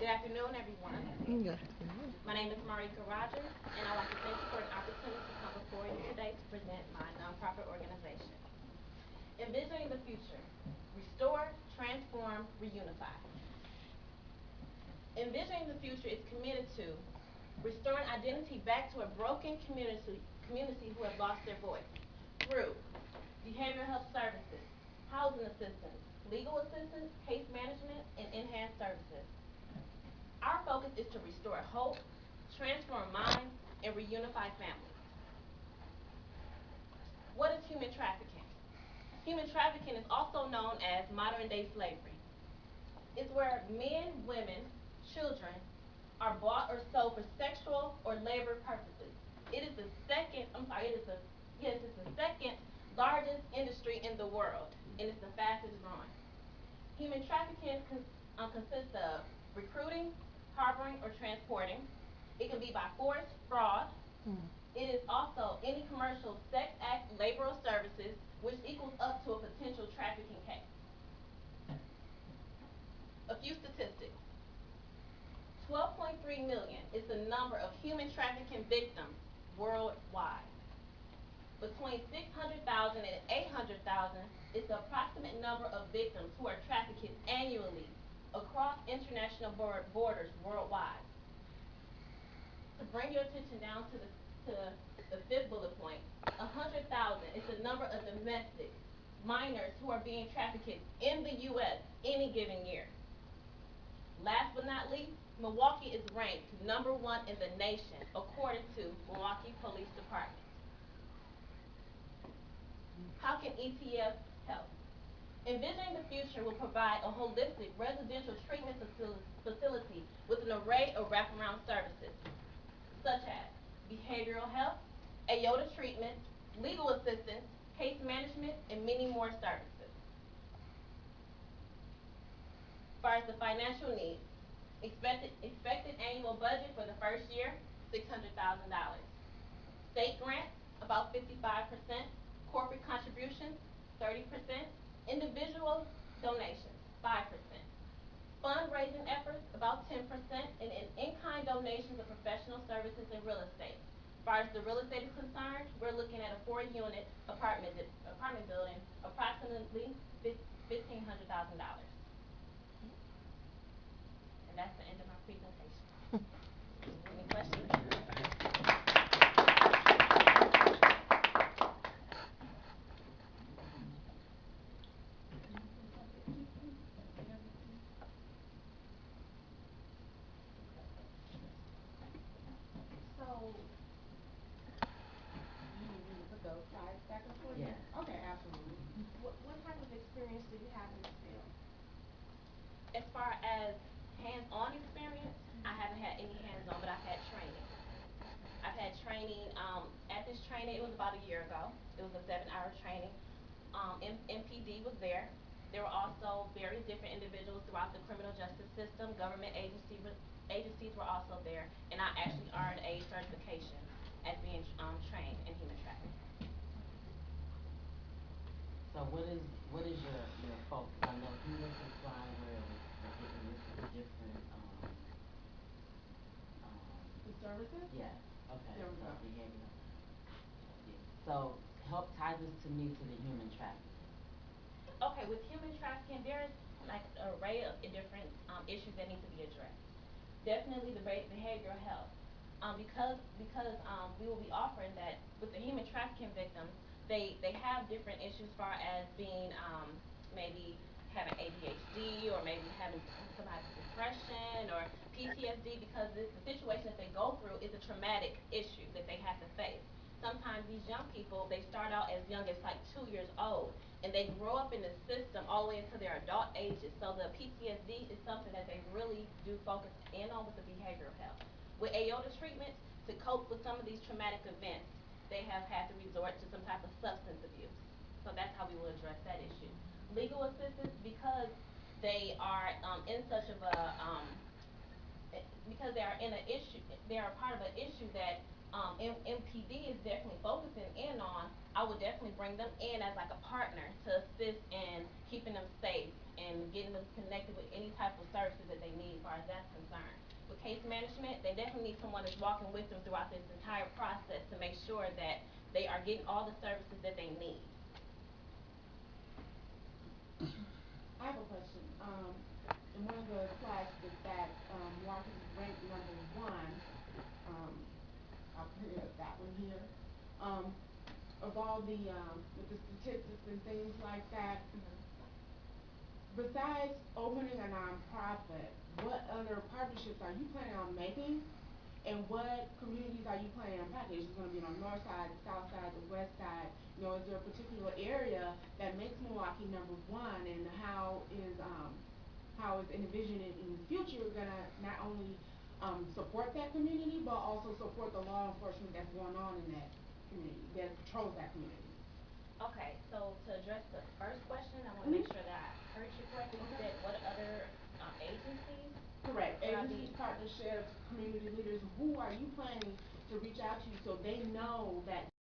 Good afternoon, everyone. Good. My name is Marrika, and I'd like to thank you for an opportunity to come before you today to present my nonprofit organization. Envisioning the future, restore, transform, reunify. Envisioning the future is committed to restoring identity back to a broken community who have lost their voice through behavioral health services, housing assistance, legal assistance, case management, and enhanced services. Our focus is to restore hope, transform minds, and reunify families. What is human trafficking? Human trafficking is also known as modern day slavery. It's where men, women, children are bought or sold for sexual or labor purposes. It is the second, I'm sorry, it's the second largest industry in the world, and it's the fastest growing. Human trafficking consists of recruiting, harboring, or transporting. It can be by force, fraud. It is also any commercial sex act, labor, or services, which equals up to a potential trafficking case. A few statistics. 12.3 million is the number of human trafficking victims worldwide. Between 600,000 and 800,000 is the approximate number of victims who are trafficked annually across international borders worldwide. To bring your attention down to the fifth bullet point, 100,000 is the number of domestic minors who are being trafficked in the U.S. any given year. Last but not least, Milwaukee is ranked #1 in the nation according to Milwaukee Police Department. How can ETF help? Envisioning the future will provide a holistic residential treatment facility with an array of wraparound services, such as behavioral health, AOTA treatment, legal assistance, case management, and many more services. As far as the financial needs, expected annual budget for the first year, $600,000. State grants, about 55%, corporate contributions, 30%, individual donations, 5%. Fundraising efforts, about 10%, and in-kind donations of professional services and real estate. As far as the real estate is concerned, we're looking at a 4-unit apartment building, approximately $1,500,000. And that's the end of my presentation. Any questions? So, you need me to put those slides back up for you? Yes. Okay, absolutely. What type of experience do you have in this field? As far as hands-on experience, I haven't had any hands-on, but I've had training. I've had training. At this training, it was about a year ago. It was a 7-hour training. MPD was there. There were also various different individuals throughout the criminal justice system. Government agencies were also there, and I actually earned a certification as being trained in human trafficking. So what is your focus? I know he went to the slide where it listed the different The services? yes. Okay. There we So go. behavioral. So help tie this to me to the human trafficking. Okay, with human trafficking, there's like an array of different issues that need to be addressed. Definitely the behavioral health. Because we will be offering that with the human trafficking victims, they have different issues as far as being maybe having ADHD or maybe having some type of depression or PTSD because the situation that they go through is a traumatic issue that they have to face. Sometimes these young people, they start out as young as like 2 years old and they grow up in the system all the way into their adult ages. So the PTSD is something that they really do focus in on with the behavioral health. With AOTA treatments, to cope with some of these traumatic events, they have had to resort to some type of substance abuse. So that's how we will address that issue. Legal assistance, because they are in such of a because they are in an issue, they are part of an issue that MPD is definitely focusing in on. I would definitely bring them in as like a partner to assist in keeping them safe and getting them connected with any type of services that they need far as that's concerned. With case management, they definitely need someone that's walking with them throughout this entire process to make sure that they are getting all the services that they need. I have a question. In one of the slides it said Marcus is ranked number one. Um, I'll put that one here. Um, of all the with the statistics and things like that. Besides opening a nonprofit, what other partnerships are you planning on making? And what communities are you planning on packing? Is it going to be on the north side, the south side, the west side? You know, is there a particular area that makes Milwaukee number one? And how is envisioning in the future gonna not only support that community but also support the law enforcement that's going on in that community that patrols that community? Okay, so to address the first question, I want to make Mhm. sure that I heard you correctly. You Okay. said what other agencies Correct. would I be? Agencies, partnerships, community leaders, who are you planning to reach out to so they know that